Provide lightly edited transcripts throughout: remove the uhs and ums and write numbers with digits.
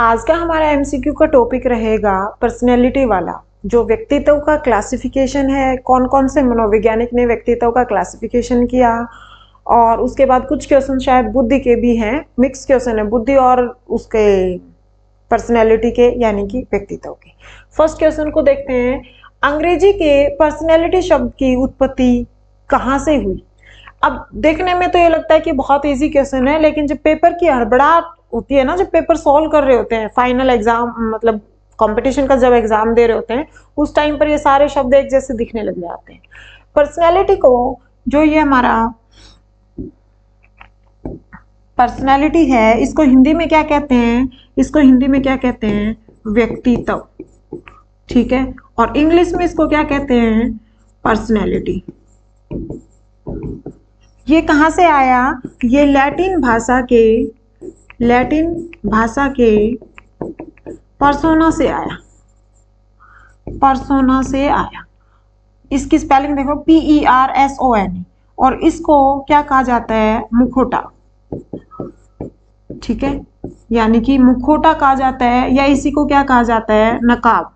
आज का हमारा एमसीक्यू का टॉपिक रहेगा पर्सनैलिटी वाला, जो व्यक्तित्व का क्लासिफिकेशन है। कौन कौन से मनोवैज्ञानिक ने व्यक्तित्व का क्लासिफिकेशन किया, और उसके बाद कुछ क्वेश्चन शायद बुद्धि के भी हैं, मिक्स क्वेश्चन है बुद्धि और उसके पर्सनैलिटी के, यानी कि व्यक्तित्व के। फर्स्ट क्वेश्चन को देखते हैं। अंग्रेजी के पर्सनैलिटी शब्द की उत्पत्ति कहाँ से हुई? अब देखने में तो ये लगता है कि बहुत इजी क्वेश्चन है, लेकिन जब पेपर की हड़बड़ाहट होती है ना, जब पेपर सॉल्व कर रहे होते हैं, फाइनल एग्जाम मतलब कंपटीशन का जब एग्जाम दे रहे होते हैं, उस टाइम पर ये सारे शब्द एक जैसे दिखने लग जाते हैं। पर्सनैलिटी को, जो ये हमारा पर्सनैलिटी है, इसको हिंदी में क्या कहते हैं? इसको हिंदी में क्या कहते हैं? व्यक्तित्व। ठीक है, और इंग्लिश में इसको क्या कहते हैं? पर्सनैलिटी। ये कहाँ से आया? ये लैटिन भाषा के पर्सोना से आया। पर्सोना से आया। इसकी स्पेलिंग देखो, PERSONA, और इसको क्या कहा जाता है? मुखौटा। ठीक है, यानी कि मुखौटा कहा जाता है, या इसी को क्या कहा जाता है? नकाब।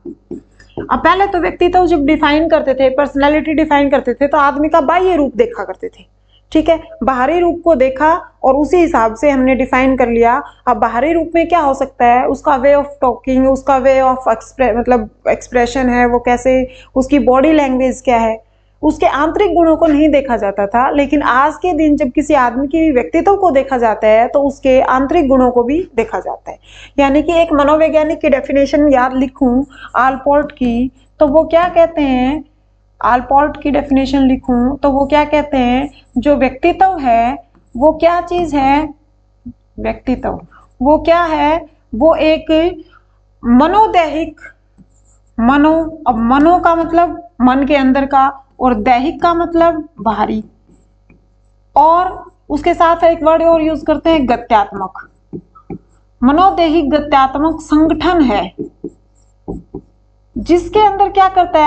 अब पहले तो व्यक्तित्व जब डिफाइन करते थे, पर्सनैलिटी डिफाइन करते थे, तो आदमी का बाह्य रूप देखा करते थे। ठीक है, बाहरी रूप को देखा और उसी हिसाब से हमने डिफाइन कर लिया। अब बाहरी रूप में क्या हो सकता है? उसका वे ऑफ टॉकिंग, उसका वे ऑफ एक्सप्रेशन है, वो कैसे, उसकी बॉडी लैंग्वेज क्या है, उसके आंतरिक गुणों को नहीं देखा जाता था। लेकिन आज के दिन जब किसी आदमी की व्यक्तित्व को देखा जाता है, तो उसके आंतरिक गुणों को भी देखा जाता है। यानी कि एक मनोवैज्ञानिक की डेफिनेशन याद लिखूं आलपोर्ट की, तो वो क्या कहते हैं? आलपोर्ट की डेफिनेशन लिखूं तो वो क्या कहते हैं? जो व्यक्तित्व है वो क्या चीज है? व्यक्तित्व वो क्या है? वो एक मनोदैहिक, अब मनो का मतलब मन के अंदर का, और दैहिक का मतलब बाहरी, और उसके साथ एक वर्ड और यूज करते हैं, गत्यात्मक। मनोदैहिक गत्यात्मक संगठन है, जिसके अंदर क्या करता है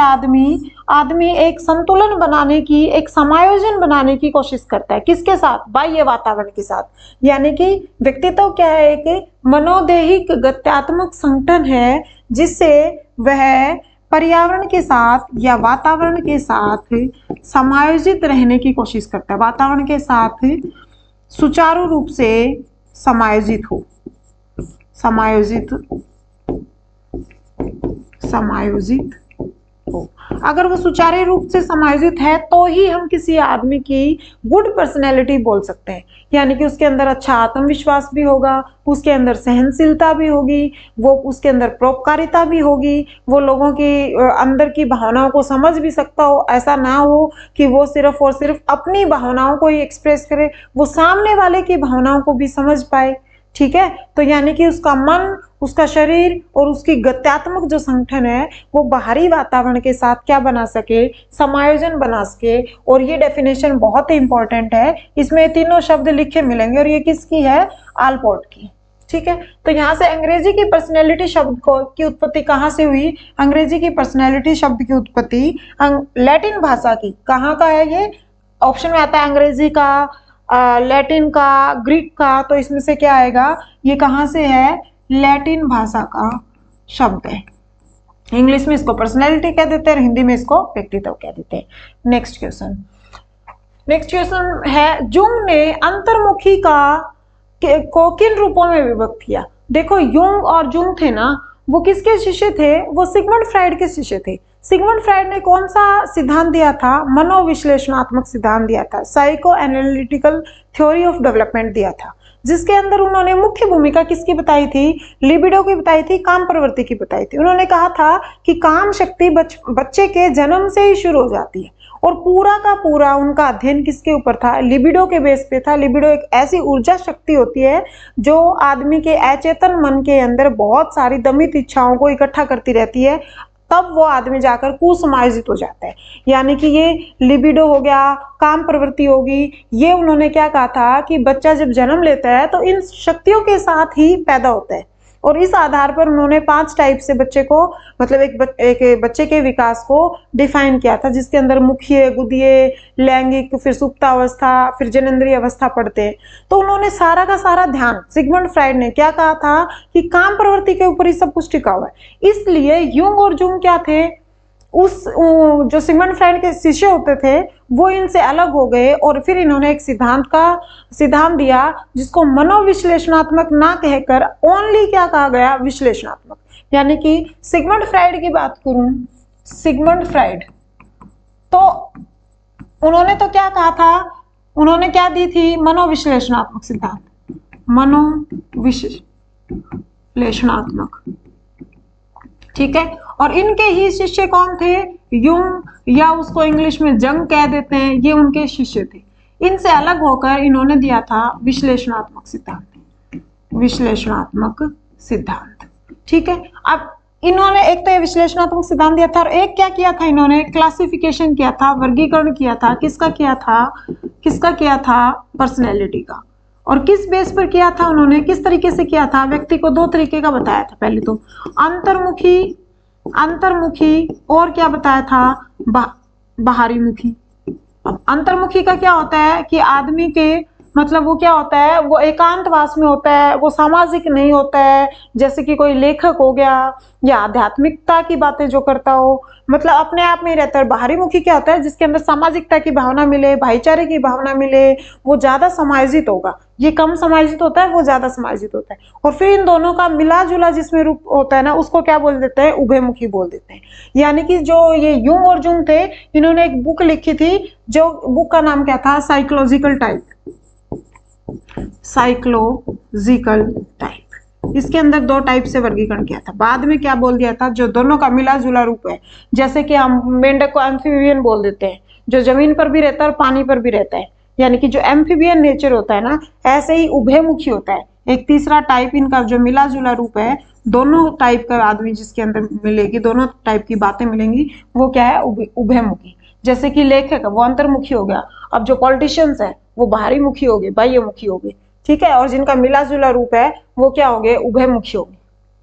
आदमी एक संतुलन बनाने की, एक समायोजन बनाने की कोशिश करता है। किसके साथ? बाह्य वातावरण के साथ। यानी कि व्यक्तित्व क्या है? एक मनोदैहिक गत्यात्मक संगठन है, जिससे वह पर्यावरण के साथ या वातावरण के साथ समायोजित रहने की कोशिश करता है, वातावरण के साथ सुचारू रूप से समायोजित हो, समायोजित हो। अगर वो सुचारू रूप से समायोजित है, तो ही हम किसी आदमी की गुड पर्सनैलिटी बोल सकते हैं। यानी कि उसके अंदर अच्छा आत्मविश्वास भी होगा, उसके अंदर सहनशीलता भी होगी, वो उसके अंदर परोपकारिता भी होगी, वो लोगों की अंदर की भावनाओं को समझ भी सकता हो। ऐसा ना हो कि वो सिर्फ और सिर्फ अपनी भावनाओं को ही एक्सप्रेस करे, वो सामने वाले की भावनाओं को भी समझ पाए। ठीक है, तो यानी कि उसका मन, उसका शरीर और उसकी गत्यात्मक जो संगठन है, वो बाहरी वातावरण के साथ क्या बना सके? समायोजन बना सके। और ये डेफिनेशन बहुत ही इंपॉर्टेंट है, इसमें तीनों शब्द लिखे मिलेंगे, और ये किसकी है? आलपोर्ट की। ठीक है, तो यहाँ से अंग्रेजी की पर्सनैलिटी शब्द की उत्पत्ति कहाँ से हुई? अंग्रेजी की पर्सनैलिटी शब्द की उत्पत्ति लैटिन भाषा की। कहाँ का है ये? ऑप्शन में आता है अंग्रेजी का, लैटिन का, ग्रीक का, तो इसमें से क्या आएगा? ये कहाँ से है? लैटिन भाषा का शब्द है। इंग्लिश में इसको पर्सनैलिटी कह देते हैं, हिंदी में इसको व्यक्तित्व कह देते हैं। नेक्स्ट क्वेश्चन है, जुंग ने अंतर्मुखी को किन रूपों में विभक्त किया? देखो, युंग और जुंग थे ना, वो किसके शिष्य थे? वो सिगमंड फ्राइड के शिष्य थे। सिगमंड फ्राइड ने कौन सा सिद्धांत दिया था? मनोविश्लेषणात्मक सिद्धांत दिया था, psycho analytical theory of development दिया था, जिसके अंदर उन्होंने मुख्य भूमिका किसकी बताई थी? लिबिडो की बताई थी, काम प्रवृत्ति की बताई थी। उन्होंने कहा था कि काम शक्ति बच्चे के जन्म से ही शुरू हो जाती है, और पूरा का पूरा उनका अध्ययन किसके ऊपर था? लिबिडो के बेस पे था। लिबिडो एक ऐसी ऊर्जा शक्ति होती है जो आदमी के अचेतन मन के अंदर बहुत सारी दमित इच्छाओं को इकट्ठा करती रहती है, तब वो आदमी जाकर कुसमायोजित हो जाता है। यानी कि ये लिबिडो हो गया, काम प्रवृत्ति होगी, ये उन्होंने क्या कहा था कि बच्चा जब जन्म लेता है तो इन शक्तियों के साथ ही पैदा होता है। और इस आधार पर उन्होंने 5 टाइप से बच्चे को, मतलब एक बच्चे के विकास को डिफाइन किया था, जिसके अंदर मुख्य, गुदीय, लैंगिक, फिर सुप्तावस्था, फिर जननेंद्रिय अवस्था पढ़ते हैं। तो उन्होंने सारा का सारा ध्यान, सिगमंड फ्राइड ने क्या कहा था कि काम प्रवृत्ति के ऊपर ही सब कुछ टिका हुआ है। इसलिए यूंग और जूंग क्या थे, उस जो सिगमंड फ्राइड के शिष्य होते थे वो इनसे अलग हो गए और फिर इन्होंने एक सिद्धांत दिया जिसको मनोविश्लेषणात्मक ना कहकर ओनली क्या कहा गया, विश्लेषणात्मक। यानी कि सिगमंड फ्राइड की बात करूं, सिगमंड फ्राइड तो उन्होंने तो क्या कहा था, उन्होंने क्या दी थी, मनोविश्लेषणात्मक सिद्धांत, मनोविश्लेषणात्मक, ठीक है। और इनके ही शिष्य कौन थे, यूंग, या उसको इंग्लिश में जंग कह देते हैं, ये उनके शिष्य थे। इनसे अलग होकर इन्होंने दिया था विश्लेषणात्मक सिद्धांत, विश्लेषणात्मक सिद्धांत, ठीक है। अब इन्होंने एक तो ये विश्लेषणात्मक सिद्धांत दिया था और एक क्या किया था, इन्होंने क्लासिफिकेशन किया था, वर्गीकरण किया था। किसका किया था, पर्सनैलिटी का। और किस बेस पर किया था उन्होंने, किस तरीके से किया था, व्यक्ति को 2 तरीके का बताया था। पहले तो अंतर्मुखी और क्या बताया था, बाहरी मुखी। अब अंतर्मुखी का क्या होता है कि आदमी के, मतलब वो क्या होता है, वो एकांतवास में होता है, वो सामाजिक नहीं होता है, जैसे कि कोई लेखक हो गया या आध्यात्मिकता की बातें जो करता हो, मतलब अपने आप में ही रहता है। बाहरी मुखी क्या होता है, जिसके अंदर सामाजिकता की भावना मिले, भाईचारे की भावना मिले, वो ज्यादा समायोजित होगा। ये कम समायोजित होता है, वो ज्यादा समायोजित होता है। और फिर इन दोनों का मिला जुला जिसमें रूप होता है ना, उसको क्या बोल देते हैं, उभयमुखी बोल देते हैं। यानी कि जो ये यूंग और जूंग थे, इन्होंने एक बुक लिखी थी, जो बुक का नाम क्या था, साइकोलॉजिकल टाइप, साइकोलॉजिकल टाइप। इसके अंदर 2 टाइप से वर्गीकरण किया था। बाद में क्या बोल दिया था, जो दोनों का मिला जुला रूप है, जैसे कि हम मेंढक को एम्फीबियन बोल देते हैं, जो जमीन पर भी रहता है और पानी पर भी रहता है, यानी कि जो एम्फीबियन नेचर होता है ना, ऐसे ही उभयमुखी होता है। एक तीसरा टाइप इनका जो मिला जुला रूप है, दोनों टाइप का आदमी जिसके अंदर मिलेगी, दोनों टाइप की बातें मिलेंगी, वो क्या है, उभयमुखी। जैसे कि लेखक है वो अंतर्मुखी हो गया, अब जो पॉलिटिशियंस है वो बाहरी मुखी हो गए, बाह्यमुखी हो गए, ठीक है। और जिनका मिला जुला रूप है वो क्या हो गए, उभयमुखी हो गए,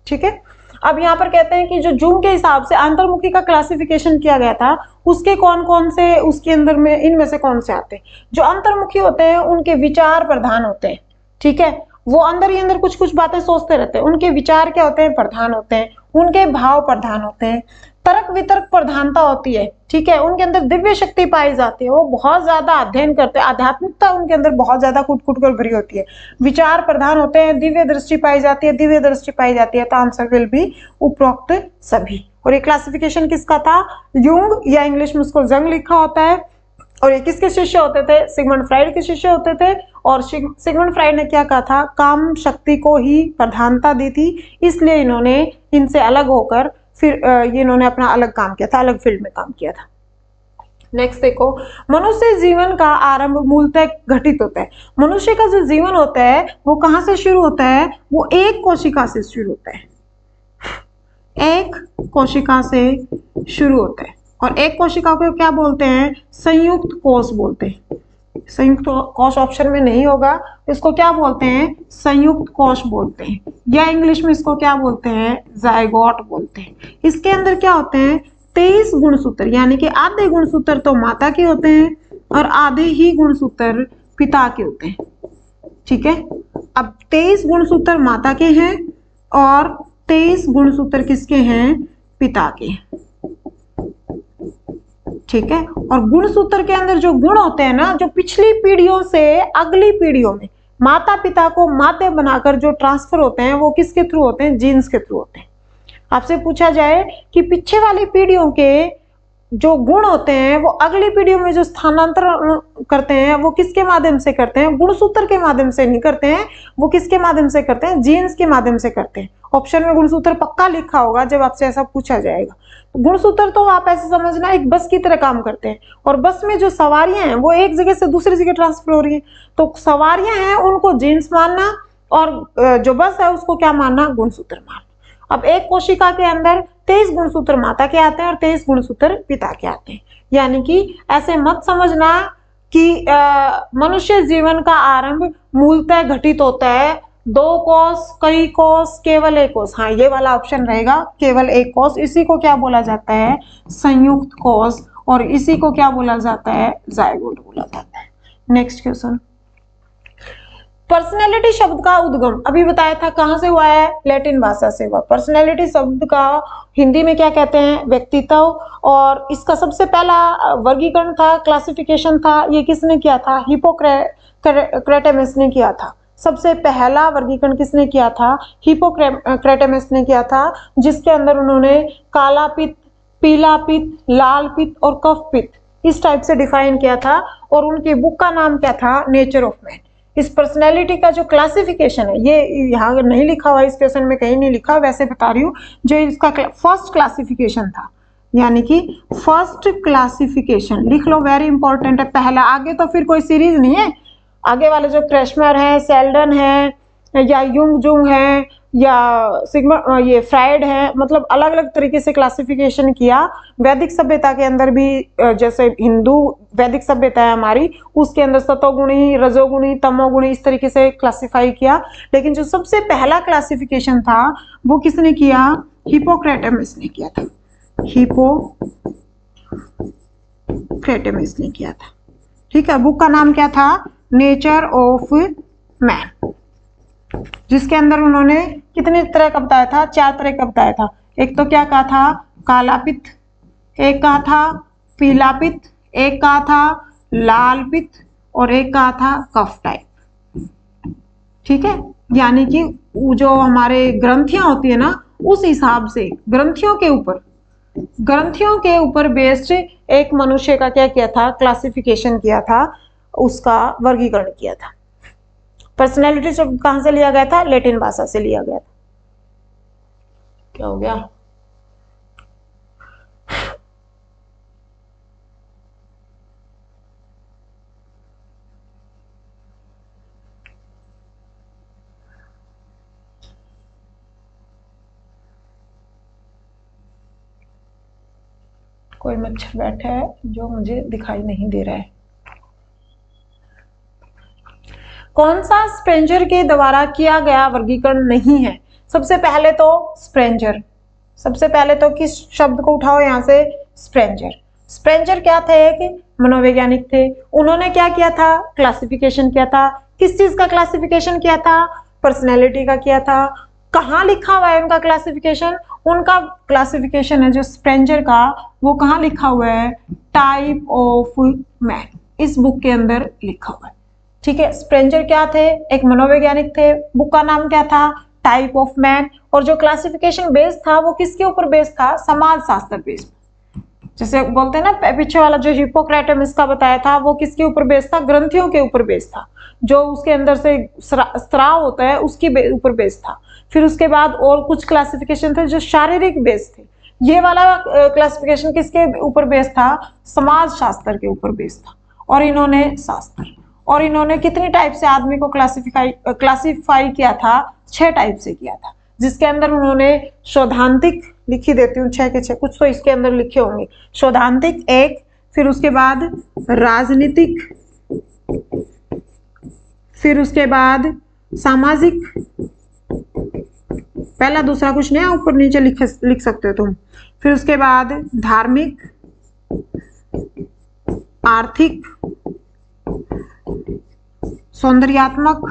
ठीक है। अब यहाँ पर कहते हैं कि जो जूंग के हिसाब से अंतर्मुखी का क्लासिफिकेशन किया गया था, उसके कौन कौन से, उसके अंदर में इनमें से कौन से आते हैं। जो अंतर्मुखी होते हैं उनके विचार प्रधान होते हैं, ठीक है। वो अंदर ही अंदर कुछ कुछ बातें सोचते रहते हैं, उनके विचार क्या होते हैं, प्रधान होते हैं, उनके भाव प्रधान होते हैं, तर्क वितर्क प्रधानता होती है, ठीक है। उनके अंदर दिव्य शक्ति पाई जाती है, वो बहुत ज्यादा अध्ययन करते हैं, आध्यात्मिकता उनके अंदर बहुत ज्यादा कुट कुट कर भरी होती है। विचार प्रधान होते हैं, दिव्य दृष्टि पाई जाती है, दिव्य दृष्टि पाई जाती है। तो आंसर विल बी उपरोक्त सभी। और ये क्लासिफिकेशन किसका था, यूंग, या इंग्लिश में उसको जंग लिखा होता है। और ये किसके शिष्य होते थे, सिगमंड फ्राइड के शिष्य होते थे। और सिगमंड फ्राइड ने क्या कहा था, काम शक्ति को ही प्रधानता दी थी, इसलिए इन्होंने इनसे अलग होकर फिर ये इन्होंने अपना अलग काम किया था, अलग फील्ड में काम किया था। नेक्स्ट देखो, मनुष्य जीवन का आरंभ मूलतः घटित होता है। मनुष्य का जो जीवन होता है वो कहाँ से शुरू होता है, वो एक कोशिका से शुरू होता है, एक कोशिका से शुरू होता है। और एक कोशिका को क्या बोलते हैं, संयुक्त कोष बोलते हैं। संयुक्त कोष ऑप्शन में नहीं होगा, इसको क्या बोलते हैं, संयुक्त कोष बोलते हैं, या इंग्लिश में इसको क्या बोलते हैं, जायगोट बोलते हैं। इसके अंदर क्या होते हैं, 23 गुणसूत्र, यानी कि आधे गुणसूत्र तो माता के होते हैं और आधे ही गुणसूत्र पिता के होते हैं, ठीक है। अब 23 गुणसूत्र माता के हैं और 23 गुणसूत्र किसके हैं, पिता के, ठीक है। और गुणसूत्र के अंदर जो गुण होते हैं ना, जो पिछली पीढ़ियों से अगली पीढ़ियों में माता पिता को माते बनाकर जो ट्रांसफर होते हैं, वो किसके थ्रू होते हैं, जीन्स के थ्रू होते हैं। आपसे पूछा जाए कि पीछे वाली पीढ़ियों के जो गुण होते हैं वो अगली पीढ़ियों में जो स्थानांतर करते हैं, वो किसके माध्यम से करते हैं, गुणसूत्र के माध्यम से नहीं करते हैं, वो किसके माध्यम से करते हैं, जीन्स के माध्यम से करते हैं। ऑप्शन में गुणसूत्र पक्का लिखा होगा जब आपसे ऐसा पूछा जाएगा। गुणसूत्र तो आप ऐसे समझना एक बस की तरह काम करते हैं, और बस में जो सवारियां हैं वो एक जगह से दूसरी जगह ट्रांसफर हो रही है, तो सवारियां हैं उनको जीन्स मानना और जो बस है उसको क्या मानना, गुणसूत्र मानना। अब एक कोशिका के अंदर 23 गुणसूत्र माता के आते हैं और 23 गुणसूत्र पिता के आते हैं। यानी कि ऐसे मत समझना कि मनुष्य जीवन का आरंभ मूलतः घटित होता है दो कोष, कई कोष, केवल एक कोष। हाँ, ये वाला ऑप्शन रहेगा, केवल एक कोष। इसी को क्या बोला जाता है? संयुक्त कोष। और इसी को क्या बोला जाता है? जायगोट बोला जाता है। नेक्स्ट क्वेश्चन, पर्सनैलिटी शब्द का उद्गम अभी बताया था कहां से हुआ है? लैटिन भाषा से हुआ। पर्सनैलिटी शब्द का हिंदी में क्या कहते हैं? व्यक्तित्व। और इसका सबसे पहला वर्गीकरण था, क्लासिफिकेशन था, ये किसने किया था? हिप्पोक्रेटस ने किया था। सबसे पहला वर्गीकरण किसने किया था? हिप्पोक्रेटस ने किया था, जिसके अंदर उन्होंने काला पित्त, पीला पित्त, लाल पित्त और कफ पित्त इस टाइप से डिफाइन किया था। और उनकी बुक का नाम क्या था? Nature of man. इस पर्सनैलिटी का जो क्लासिफिकेशन है, ये यहाँ नहीं लिखा हुआ, इस क्वेश्चन में कहीं नहीं लिखा, वैसे बता रही हूँ, जो इसका फर्स्ट क्लासिफिकेशन था, यानी कि फर्स्ट क्लासिफिकेशन लिख लो, वेरी इंपॉर्टेंट है पहला। आगे तो फिर कोई सीरीज नहीं है, आगे वाले जो क्रेशमर है, सेल्डन है, या युंग जुंग है, या सिग्मा, ये फ्राइड है, मतलब अलग अलग तरीके से क्लासिफिकेशन किया। वैदिक सभ्यता के अंदर भी, जैसे हिंदू वैदिक सभ्यता है हमारी, उसके अंदर सतोगुणी, रजोगुणी, तमोगुणी इस तरीके से क्लासिफाई किया। लेकिन जो सबसे पहला क्लासिफिकेशन था वो किसने किया? हिप्पोक्रेटस ने किया था। हिप्पोक्रेटस ने किया था। ठीक है, बुक का नाम क्या था? नेचर ऑफ मैन, जिसके अंदर उन्होंने कितने तरह का बताया था? 4 तरह का बताया था। एक तो क्या कहा था? काला पित्त, एक कहा था पीला पित्त, एक कहा था लाल पित्त, और एक कहा था कफ टाइप। ठीक है, यानी कि जो हमारे ग्रंथियां होती है ना, उस हिसाब से ग्रंथियों के ऊपर बेस्ड एक मनुष्य का क्या किया था? क्लासिफिकेशन किया था, उसका वर्गीकरण किया था। पर्सनैलिटी शब्द कहां से लिया गया था? लैटिन भाषा से लिया गया था। क्या हो गया? कोई मच्छर बैठा है जो मुझे दिखाई नहीं दे रहा है। कौन सा स्प्रेंजर के द्वारा किया गया वर्गीकरण नहीं है? सबसे पहले तो स्प्रेंजर, सबसे पहले तो किस शब्द को उठाओ यहां से? स्प्रेंजर। स्प्रेंजर क्या थे? एक मनोवैज्ञानिक थे। उन्होंने क्या किया था? क्लासिफिकेशन किया था। किस चीज का क्लासिफिकेशन किया था? पर्सनैलिटी का किया था। कहाँ लिखा हुआ है उनका क्लासिफिकेशन? उनका क्लासिफिकेशन है जो स्प्रेंजर का, वो कहाँ लिखा हुआ है? टाइप ऑफ मैन, इस बुक के अंदर लिखा हुआ है। ठीक है, स्प्रेंजर क्या थे? एक मनोवैज्ञानिक थे। बुक का नाम क्या था? Type of man. और जो क्लासिफिकेशन बेस्ड था वो किसके ऊपर बेस्ड था? समाज शास्त्र बेस्ड। जैसे बोलते हैं ना, पीछे वाला जो हिप्पोक्रेटस का बताया था, वो किसके ऊपर बेस्ड था? ग्रंथियों के ऊपर बेस्ड था। जो उसके अंदर से स्राव होता है उसके ऊपर बेस्ड था। फिर उसके बाद और कुछ क्लासिफिकेशन थे जो शारीरिक बेस्ड थे। ये वाला क्लासिफिकेशन किसके ऊपर बेस्ड था? समाज शास्त्र के ऊपर बेस्ड था। और इन्होंने कितनी टाइप से आदमी को क्लासिफाई किया था? 6 टाइप से किया था, जिसके अंदर उन्होंने शोधांतिक, लिखी देती हूँ 6 के 6, कुछ तो इसके अंदर लिखे होंगे। शोधांतिक एक, फिर उसके बाद राजनीतिक, फिर उसके बाद सामाजिक, पहला दूसरा कुछ नहीं, ऊपर नीचे लिख सकते हो तुम। फिर उसके बाद धार्मिक, आर्थिक, सौंदर्यात्मक,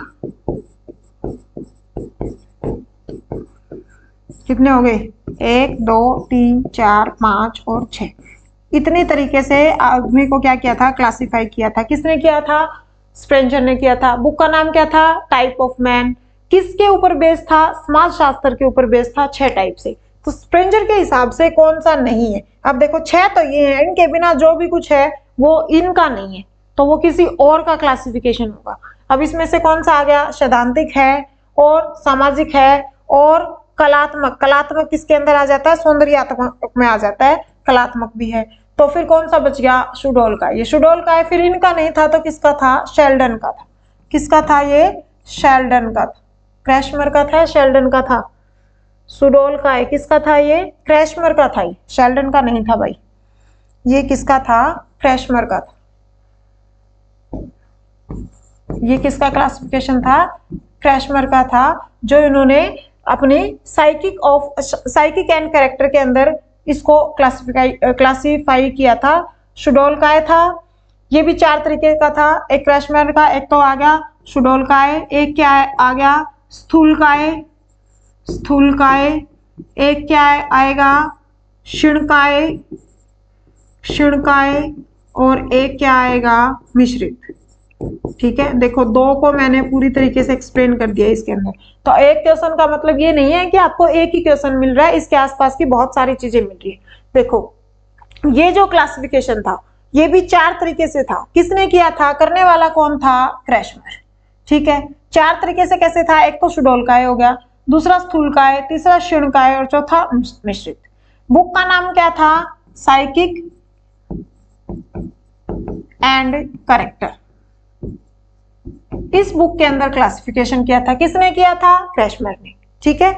कितने हो गए? 1 2 3 4 5 और 6। इतने तरीके से आदमी को क्या किया था? क्लासिफाई किया था। किसने किया था? स्प्रेंजर ने किया था। बुक का नाम क्या था? Type of man. किसके ऊपर बेस्ड था? समाज शास्त्र के ऊपर बेस्ड था, 6 टाइप से। तो स्प्रेंजर के हिसाब से कौन सा नहीं है? अब देखो 6 तो ये है, इनके बिना जो भी कुछ है वो इनका नहीं है, तो वो किसी और का क्लासिफिकेशन होगा। अब इसमें से कौन सा आ गया? सैद्धांतिक है, और सामाजिक है, और कलात्मक। कलात्मक किसके अंदर आ जाता है? सौंदर्यात्मक में आ जाता है, कलात्मक भी है। तो फिर कौन सा बच गया? शुडोल का। ये शुडोल का है, फिर इनका नहीं था तो किसका था? शेल्डन का था। किसका था ये? शेल्डन का था। क्रैशमर का था, शेल्डन का था। शुडोल का है, किसका था ये? क्रैशमर का था, ये शेल्डन का नहीं था भाई। ये किसका था? क्रैशमर का था। ये किसका क्लासिफिकेशन था? क्रैशमर का था, जो इन्होंने अपनी साइकिक एंड कैरेक्टर के अंदर इसको क्लासिफाई किया था। शुडोलकाय था, ये भी 4 तरीके का था। एक क्रैशमर का, एक तो आ गया शुडोलकाय, एक क्या आ गया स्थूलकाय, एक क्या आएगा क्षीणकाय, और एक क्या आएगा मिश्रित। ठीक है, देखो 2 को मैंने पूरी तरीके से एक्सप्लेन कर दिया इसके अंदर। तो एक क्वेश्चन का मतलब ये नहीं है कि आपको एक ही क्वेश्चन मिल रहा है, इसके आसपास की बहुत सारी चीजें मिल रही है। देखो ये जो क्लासिफिकेशन था ये भी 4 तरीके से था। किसने किया था? करने वाला कौन था? क्रैशमर। ठीक है, 4 तरीके से कैसे था? एक तो शुडोलकाय हो गया, दूसरा स्थूलकाय, तीसरा क्षीणकाय और चौथा मिश्रित। बुक का नाम क्या था? Psychic and character. इस बुक के अंदर क्लासिफिकेशन किया था। किसने किया था? क्रैशमर ने। ठीक है,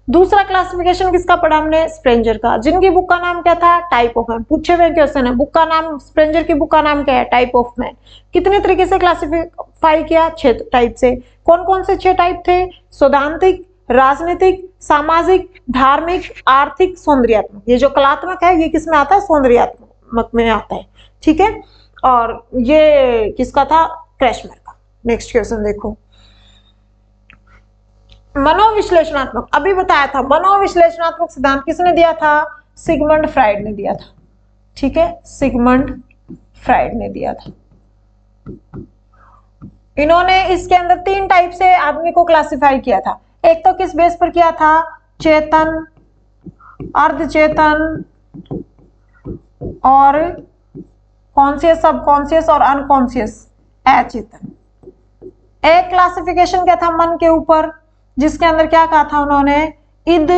दूसरा क्लासिफिकेशन किसका पढ़ा हमने? स्प्रेंजर का, जिनकी बुक का नाम क्या था? Type of man. पूछे हुए क्वेश्चन है, बुक का नाम, स्प्रेंजर की बुक का नाम क्या है? Type of man. कितने तरीके से क्लासिफाई किया? 6 टाइप से। कौन कौन से 6 टाइप थे? सौदांतिक, राजनीतिक, सामाजिक, धार्मिक, आर्थिक, सौंदर्यात्मक। ये जो कलात्मक है ये किसमें आता है? सौंदर्यात्मक में आता है। ठीक है, और ये किसका था? क्रैशमर का। नेक्स्ट क्वेश्चन देखो, मनोविश्लेषणात्मक, अभी बताया था मनोविश्लेषणात्मक सिद्धांत किसने दिया था? सिगमंड फ्राइड ने दिया था। ठीक है, सिगमंड फ्राइड ने दिया था। इन्होंने इसके अंदर 3 टाइप से आदमी को क्लासिफाई किया था। एक तो किस बेस पर किया था? चेतन, अर्धचेतन और कॉन्शियस, सबकॉन्शियस और अनकॉन्शियस, अचेतन। एक क्लासिफिकेशन क्या था? मन के ऊपर, जिसके अंदर क्या कहा था उन्होंने? इद,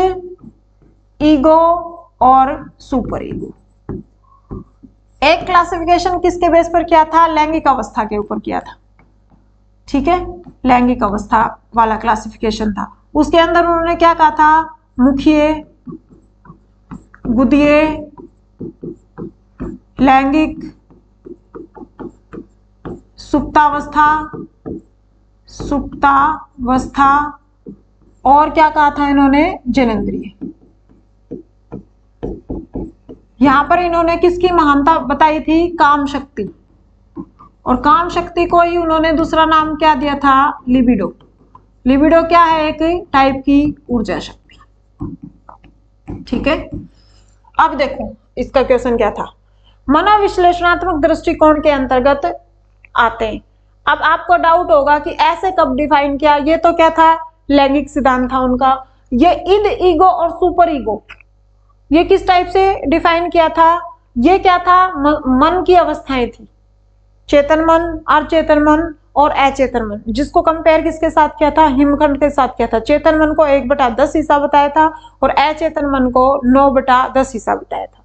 ईगो और सुपर ईगो। एक क्लासिफिकेशन किसके बेस पर किया था? लैंगिक अवस्था के ऊपर किया था। ठीक है, लैंगिक अवस्था वाला क्लासिफिकेशन था। उसके अंदर उन्होंने क्या कहा था? मुखिए, गुदिये, लैंगिक, सुप्तावस्था और क्या कहा था इन्होंने? जनेंद्रिय। यहां पर इन्होंने किसकी महानता बताई थी? काम शक्ति। और काम शक्ति को ही उन्होंने दूसरा नाम क्या दिया था? लिबिडो। लिबिडो क्या है? एक टाइप की ऊर्जा शक्ति। ठीक है, अब देखो इसका क्वेश्चन क्या था? मनोविश्लेषणात्मक दृष्टिकोण के अंतर्गत आते हैं। अब आपको डाउट होगा कि ऐसे कब डिफाइन किया? ये तो क्या था? लैंगिक सिद्धांत था उनका। ये इद, ईगो और सुपर ईगो, ये किस टाइप से डिफाइन किया था? ये क्या था? मन की अवस्थाएं थी, चेतन मन, अर्धचेतन मन और अचेतन मन, जिसको कंपेयर किसके साथ किया था? हिमखंड के साथ किया था। चेतन मन को 1/10 हिस्सा बताया था और अचेतन मन को 9/10 हिस्सा बताया था।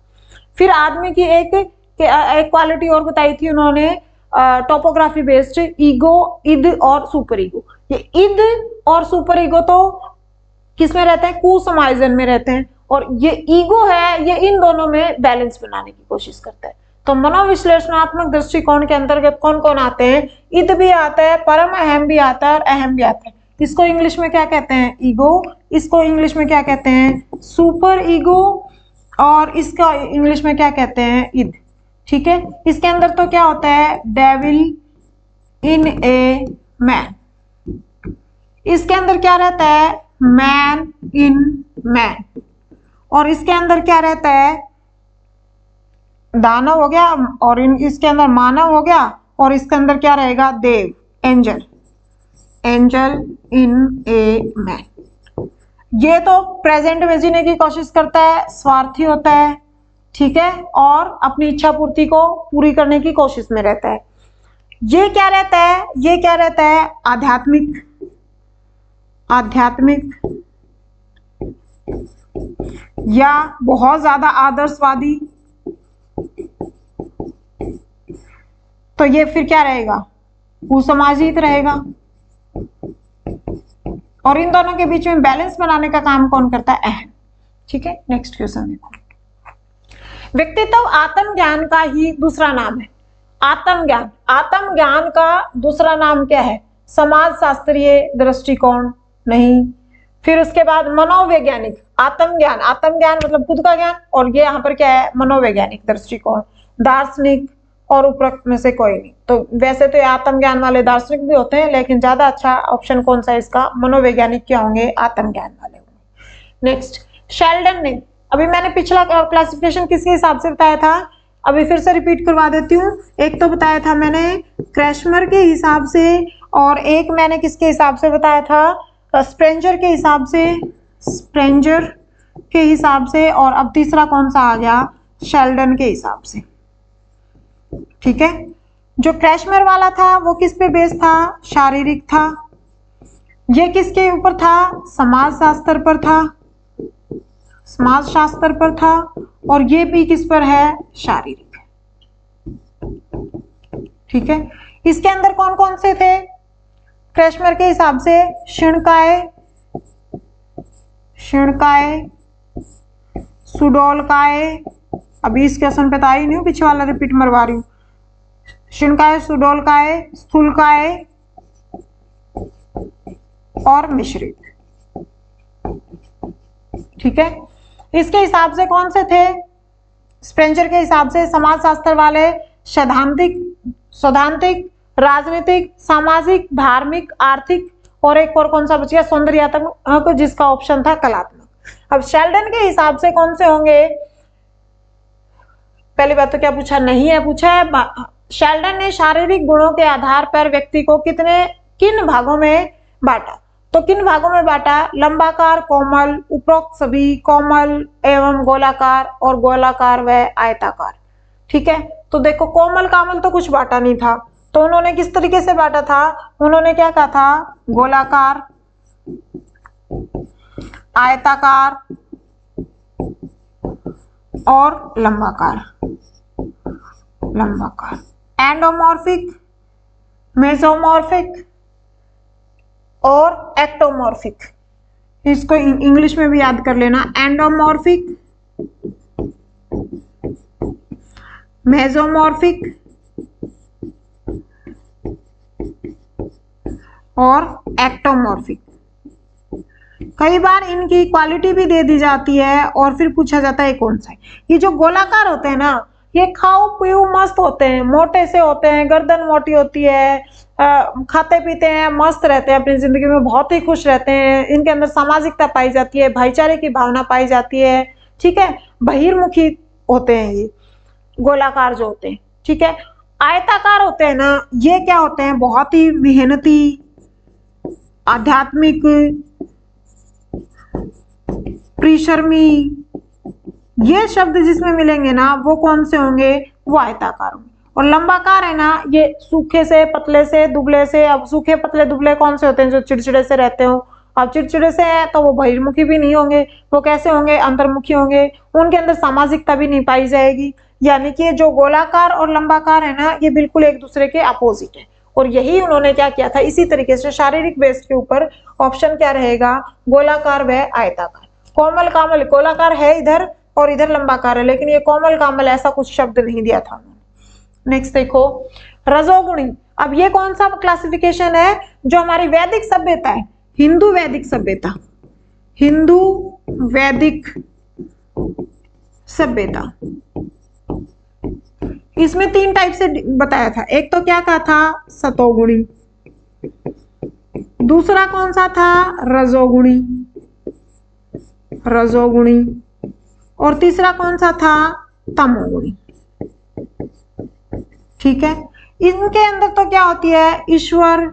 फिर आदमी की एक क्वालिटी और बताई थी उन्होंने, टोपोग्राफी बेस्ड, ईगो, इद और सुपर ईगो। ये इद और सुपर ईगो तो किसमें रहते हैं? कुसमायोजन में रहते हैं, और ये ईगो है ये इन दोनों में बैलेंस बनाने की कोशिश करता है। तो मनोविश्लेषणात्मक दृष्टिकोण के अंतर्गत कौन कौन आते हैं? इद भी आता है, परम अहम भी आता है और अहम भी आता है। इसको इंग्लिश में क्या कहते हैं? ईगो। इसको इंग्लिश में क्या कहते हैं? Super ego. और इसका इंग्लिश में क्या कहते हैं? इद। ठीक है, इसके अंदर तो क्या होता है? Devil in a man. इसके अंदर क्या रहता है? Man in man. और इसके अंदर क्या रहता है? दानव हो गया, और इसके अंदर मानव हो गया, और इसके अंदर क्या रहेगा? देव, angel, angel in a man. ये तो प्रेजेंट में जीने की कोशिश करता है, स्वार्थी होता है, ठीक है, और अपनी इच्छा पूर्ति को पूरी करने की कोशिश में रहता है। ये क्या रहता है? ये क्या रहता है? आध्यात्मिक, आध्यात्मिक या बहुत ज्यादा आदर्शवादी। तो ये फिर क्या रहेगा? कुसमाजित रहेगा। और इन दोनों के बीच में बैलेंस बनाने का काम कौन करता है? अहम। ठीक है, नेक्स्ट क्वेश्चन देखो। व्यक्तित्व आत्मज्ञान का ही दूसरा नाम है। आत्मज्ञान, आत्मज्ञान का दूसरा नाम क्या है? समाज शास्त्रीय दृष्टिकोण नहीं। फिर उसके बाद मनोवैज्ञानिक, आत्मज्ञान, आत्मज्ञान मतलब खुद का ज्ञान, और ये यहाँ पर क्या है, मनोवैज्ञानिक दृष्टिकोण। दार्शनिक और उपरोक्त में से कोई नहीं। तो वैसे तो ये आत्मज्ञान वाले दार्शनिक भी होते हैं, लेकिन ज्यादा अच्छा ऑप्शन कौन सा है इसका, मनोवैज्ञानिक क्या होंगे, आत्मज्ञान वाले होंगे। नेक्स्ट, शेल्डन ने, अभी मैंने पिछला क्लासिफिकेशन किसके हिसाब से बताया था, अभी फिर से रिपीट करवा देती हूँ। एक तो बताया था मैंने क्रैशमर के हिसाब से, और एक मैंने किसके हिसाब से बताया था, स्प्रेंजर के हिसाब से, स्प्रेंजर के हिसाब से, और अब तीसरा कौन सा आ गया, शेल्डन के हिसाब से। ठीक है, जो क्रैशमर वाला था वो किस पे बेस था, शारीरिक था। ये किसके ऊपर था, समाजशास्त्र पर था, समाजशास्त्र पर था, और ये भी किस पर है, शारीरिक। ठीक है, इसके अंदर कौन कौन से थे, क्रैशमर के हिसाब से क्षीणकाय, क्षीणकाय, सुडोलकाय, अभी इस क्वेश्चन पे तो आई नहीं हूँ, पीछे वाला रिपीट मरवा रही हूँ। क्षीणकाय, सुडोलकाय, स्थूलकाय और मिश्रित। ठीक है, इसके हिसाब से कौन से थे, स्प्रेंजर के हिसाब से समाजशास्त्र वाले सैद्धांतिक, सैद्धांतिक, राजनीतिक, सामाजिक, धार्मिक, आर्थिक, और एक और कौन सा बच गया, सौंदर्यात्मक, जिसका ऑप्शन था कलात्मक। अब शेल्डन के हिसाब से कौन से होंगे, पहली बात तो क्या पूछा, नहीं है, पूछा है शेल्डन ने शारीरिक गुणों के आधार पर व्यक्ति को किन भागों में बांटा। तो किन भागों में बांटा, लंबाकार, कोमल, उपरोक्त सभी, कोमल एवं गोलाकार, और गोलाकार व आयताकार। ठीक है, तो देखो कोमल कामल तो कुछ बांटा नहीं था, तो उन्होंने किस तरीके से बांटा था, उन्होंने क्या कहा था, गोलाकार, आयताकार और लंबाकार, लंबाकार, एंडोमॉर्फिक, मेसोमॉर्फिक और एक्टोमॉर्फिक। इसको इंग्लिश में भी याद कर लेना, एंडोमॉर्फिक, मेसोमॉर्फिक और एक्टोमॉर्फिक। कई बार इनकी क्वालिटी भी दे दी जाती है और फिर पूछा जाता है कौन सा है। ये जो गोलाकार होते हैं ना, ये खाओ पीओ मस्त होते हैं, मोटे से होते हैं, गर्दन मोटी होती है, खाते पीते हैं, मस्त रहते हैं, अपनी जिंदगी में बहुत ही खुश रहते हैं। इनके अंदर सामाजिकता पाई जाती है, भाईचारे की भावना पाई जाती है। ठीक है, बहिर्मुखी होते हैं ये गोलाकार जो होते हैं। ठीक है, आयताकार होते हैं ना, ये क्या होते हैं, बहुत ही मेहनती, आध्यात्मिक, परिश्रमी, ये शब्द जिसमें मिलेंगे ना वो कौन से होंगे, वो आयताकार होंगे। और लंबाकार है ना, ये सूखे से, पतले से, दुबले से। अब सूखे पतले दुबले कौन से होते हैं, जो चिड़चिड़े से रहते हो। अब चिड़चिड़े से हैं तो वो बहिर्मुखी भी नहीं होंगे, वो कैसे होंगे, अंतर्मुखी होंगे, उनके अंदर सामाजिकता भी नहीं पाई जाएगी। यानी कि जो गोलाकार और लंबाकार है ना, ये बिल्कुल एक दूसरे के अपोजिट है। और यही उन्होंने क्या किया था, इसी तरीके से शारीरिक बेस के ऊपर ऑप्शन क्या रहेगा, गोलाकार व आयताकार। कोमल कामल, गोलाकार है इधर और इधर लंबाकार है, लेकिन ये कोमल कामल ऐसा कुछ शब्द नहीं दिया था उन्होंने। नेक्स्ट देखो, रजोगुणी। अब ये कौन सा क्लासिफिकेशन है, जो हमारी वैदिक सभ्यता है, हिंदू वैदिक सभ्यता, हिंदू वैदिक सभ्यता, इसमें 3 टाइप से बताया था। एक तो क्या कहा था, सतोगुणी, दूसरा कौन सा था, रजोगुणी, रजोगुणी, और तीसरा कौन सा था, तमोगुणी। ठीक है, इनके अंदर तो क्या होती है, ईश्वर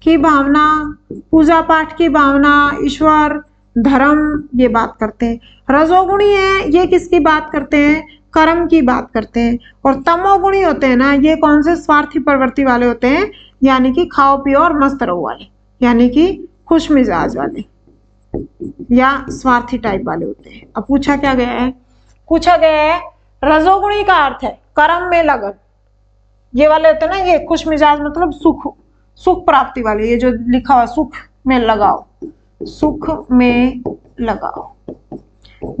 की भावना, पूजा पाठ की भावना, ईश्वर, धर्म, ये बात करते हैं। रजोगुणी है, ये किसकी बात करते हैं, कर्म की बात करते हैं। और तमोगुणी होते हैं ना, ये कौन से, स्वार्थी प्रवृत्ति वाले होते हैं, यानी कि खाओ पियो और मस्त रहो वाले, यानी कि खुश मिजाज वाले या स्वार्थी टाइप वाले होते हैं। अब पूछा क्या गया है, पूछा गया है रजोगुणी का अर्थ है कर्म में लगन, ये वाले होते हैं ना, ये खुश मिजाज मतलब सुख, सुख प्राप्ति वाले, ये जो लिखा हुआ सुख में लगाओ, सुख में लगाओ।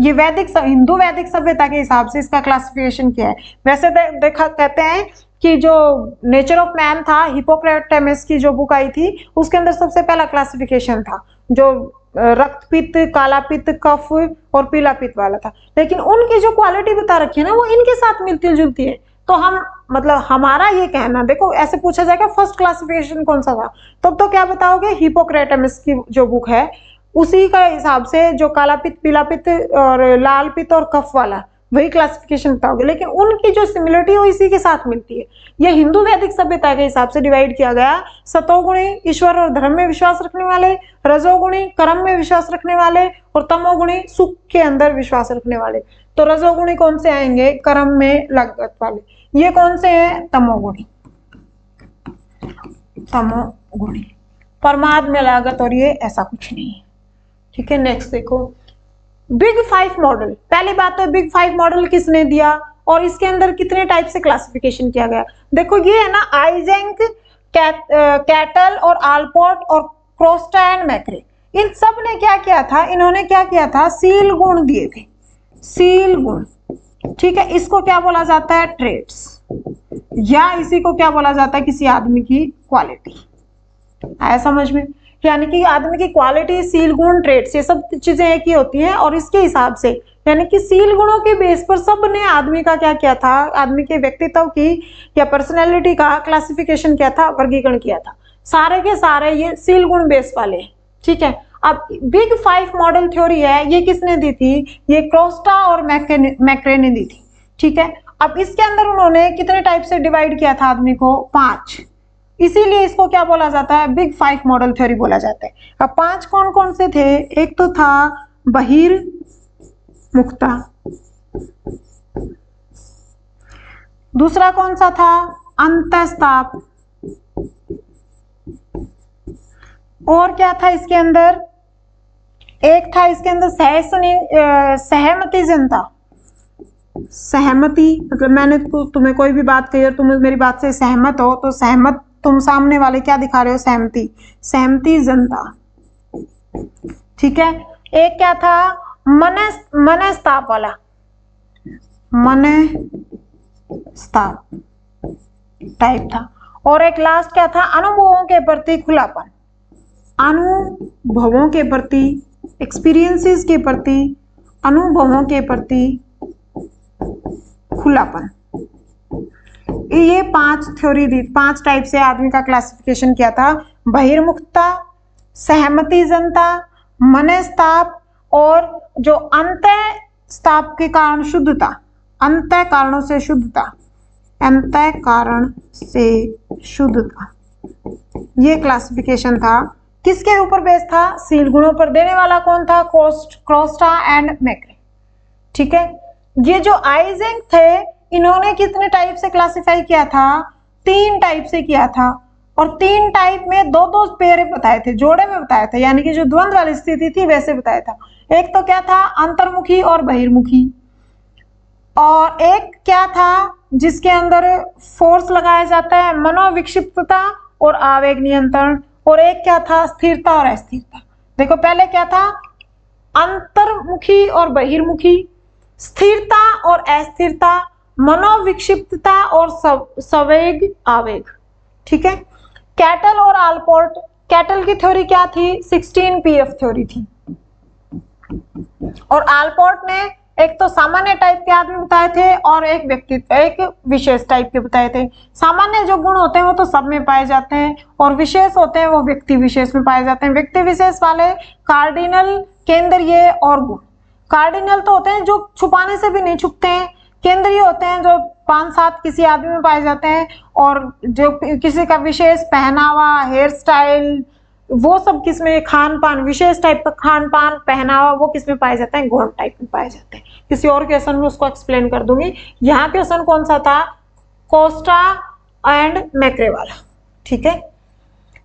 ये वैदिक हिंदू वैदिक सभ्यता के हिसाब से इसका क्लासिफिकेशन किया है। वैसे देखा कहते हैं कि जो नेचर ऑफ मैन था, हिपोक्रेटस की जो बुक आई थी, उसके अंदर सबसे पहला क्लासिफिकेशन था जो रक्त पित्त, काला पित्त, कफ और पीला पित्त वाला था। लेकिन उनकी जो क्वालिटी बता रखी है ना, वो इनके साथ मिलती जुलती है। तो हम मतलब हमारा ये कहना, देखो ऐसे पूछा जाएगा फर्स्ट क्लासिफिकेशन कौन सा था, तब तो क्या बताओगे, हिपोक्रेटस की जो बुक है उसी का हिसाब से जो काला पित्त, पीला पित्त और लाल पित्त और कफ वाला, वही क्लासिफिकेशन बताओगे। लेकिन उनकी जो सिमिलरिटी है वो इसी के साथ मिलती है। यह हिंदू वैदिक सभ्यता के हिसाब से डिवाइड किया गया। सतोगुणी ईश्वर और धर्म में विश्वास रखने वाले, रजोगुणी कर्म में विश्वास रखने वाले, और तमोगुणी सुख के अंदर विश्वास रखने वाले। तो रजोगुणी कौन से आएंगे, कर्म में लागत वाले। ये कौन से हैं, तमोगुणी। तमोगुणी परमाद में लागत, और ये ऐसा कुछ नहीं है। ठीक है, नेक्स्ट देखो बिग फाइव मॉडल। पहली बात तो बिग फाइव मॉडल किसने दिया और इसके अंदर कितने टाइप से क्लासिफिकेशन किया गया। देखो ये है ना आइजेंक, कैटल और आलपोर्ट और क्रोस्टा एंड मैक्रे, इन सब ने क्या किया था, इन्होंने क्या किया था, सील गुण दिए थे, सील गुण। ठीक है, इसको क्या बोला जाता है, ट्रेड्स, या इसी को क्या बोला जाता है, किसी आदमी की क्वालिटी। आया समझ में, यानी कि आदमी की क्वालिटी, सील गुण, ट्रेड्स, ये सब चीजें एक ही होती हैं। और इसके हिसाब से यानी कि सील गुणों के बेस पर सब ने आदमी का क्या किया था, आदमी के व्यक्तित्व की या पर्सनैलिटी का क्लासिफिकेशन किया था, वर्गीकरण किया था। सारे के सारे ये सील गुण बेस वाले हैं। ठीक है, अब बिग फाइव मॉडल थ्योरी है, ये किसने दी थी, ये क्रोस्टा और मैक्रे ने दी थी। ठीक है, अब इसके अंदर उन्होंने कितने टाइप से डिवाइड किया था आदमी को, 5। इसीलिए इसको क्या बोला जाता है, बिग फाइव मॉडल थ्योरी बोला जाता है। अब 5 कौन कौन से थे, एक तो था बहिर्मुखता, दूसरा कौन सा था, अंतस्ताप, और क्या था इसके अंदर, एक था इसके अंदर सहमति जनता। सहमति मतलब मैंने तुम्हें कोई भी बात कही और तुम मेरी बात से सहमत हो, तो सहमत तुम सामने वाले क्या दिखा रहे हो, सहमति, सहमति जनता। ठीक है, एक क्या था, मनस्ताप वाला, मनस्ताप टाइप था। और एक लास्ट क्या था, अनुभवों के प्रति खुलापन, अनुभवों के प्रति, एक्सपीरियंसेस के प्रति, अनुभवों के प्रति खुलापन। ये 5 थ्योरी दी, 5 टाइप से आदमी का क्लासिफिकेशन किया था, बहिर्मुखता, सहमति जनता, मनस्ताप, और जो अंतःस्ताप के कारण शुद्धता, अंतः कारणों से शुद्धता, अंतः कारण से शुद्धता, ये क्लासिफिकेशन था। किसके ऊपर बेस था, सील गुणों पर। देने वाला कौन था, क्रोस्टा एंड मैक्रे। ठीक है, ये जो आइजेंक थे इन्होंने कितने टाइप से क्लासिफाई किया था, 3 टाइप से किया था। और 3 टाइप में 2-2 पेयर बताए थे, जोड़े में बताया था, यानी कि जो द्वंद्व वाली स्थिति थी वैसे बताया था। एक तो क्या था, अंतर्मुखी और बहिर्मुखी, और एक क्या था जिसके अंदर फोर्स लगाया जाता है, मनोविक्षिप्तता और आवेग नियंत्रण, और एक क्या था, स्थिरता और अस्थिरता। देखो पहले क्या था, अंतर्मुखी और बहिर्मुखी, स्थिरता और अस्थिरता, मनोविक्षिप्तता और संवेग आवेग। ठीक है, कैटल और आलपोर्ट, कैटल की थ्योरी क्या थी, 16 पीएफ थ्योरी थी, और आलपोर्ट ने एक तो सामान्य टाइप के आदमी बताए थे और एक व्यक्तित्व, एक विशेष टाइप के बताए थे। सामान्य जो गुण होते हैं वो तो सब में पाए जाते हैं, और विशेष होते हैं वो व्यक्ति विशेष में पाए जाते हैं। व्यक्ति विशेष वाले कार्डिनल, केंद्रीय और गुण। कार्डिनल तो होते हैं जो छुपाने से भी नहीं छुपते हैं, केंद्रीय होते हैं जो 5-7 किसी आदमी में पाए जाते हैं, और जो किसी का विशेष पहनावा, हेयर स्टाइल, वो सब किसमें, खान पान, विशेष टाइप का खान पान, पहनावा, वो किसमें पाए जाते हैं, गौण टाइप में पाए जाते हैं। किसी और क्वेश्चन में उसको एक्सप्लेन कर दूंगी। यहाँ क्वेश्चन कौन सा था, कोस्टा एंड मैक्रे वाला। ठीक है,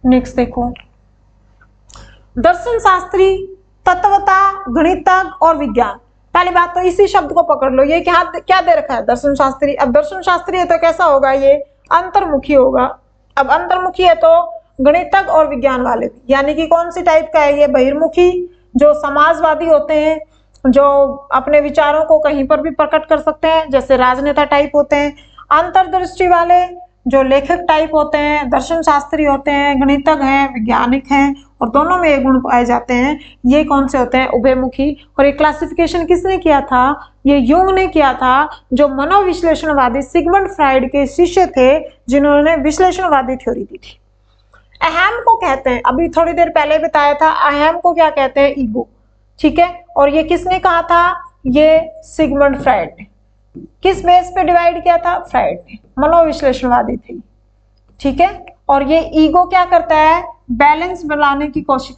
नेक्स्ट देखो, दर्शन शास्त्री, तत्वता, गणितज्ञ और विज्ञान। पहली बात तो इसी शब्द को पकड़ लो, ये क्या दे रखा है, दर्शन शास्त्री। अब दर्शन शास्त्री है तो कैसा होगा, ये अंतर्मुखी होगा। अब अंतर्मुखी है तो गणितज्ञ और विज्ञान वाले भी, यानी कि कौन सी टाइप का है ये, बहिर्मुखी, जो समाजवादी होते हैं, जो अपने विचारों को कहीं पर भी प्रकट कर सकते हैं, जैसे राजनेता टाइप होते हैं। अंतर्दृष्टि वाले, जो लेखक टाइप होते हैं, दर्शन शास्त्री होते हैं, गणितज्ञ हैं, वैज्ञानिक हैं, और दोनों में ये गुण पाए जाते हैं, ये कौन से होते हैं? उभयमुखी। और ये क्लासिफिकेशन किसने किया था? ये यूंग ने किया था, जो मनोविश्लेषणवादी सिगमंड फ्राइड के शिष्य थे, जिन्होंने विश्लेषणवादी थ्योरी दी थी। अहम को कहते हैं, अभी थोड़ी देर पहले बताया था, अहम को क्या कहते हैं? ईगो। ठीक है, और ये किसने कहा था? ये सिगमंड फ्राइड ने। किस बेस पे डिवाइड किया था? फ्राइड ने, मनोविश्लेषणवादी थे। ठीक है, और ये ईगो क्या करता है? बैलेंस बनाने की कोशिश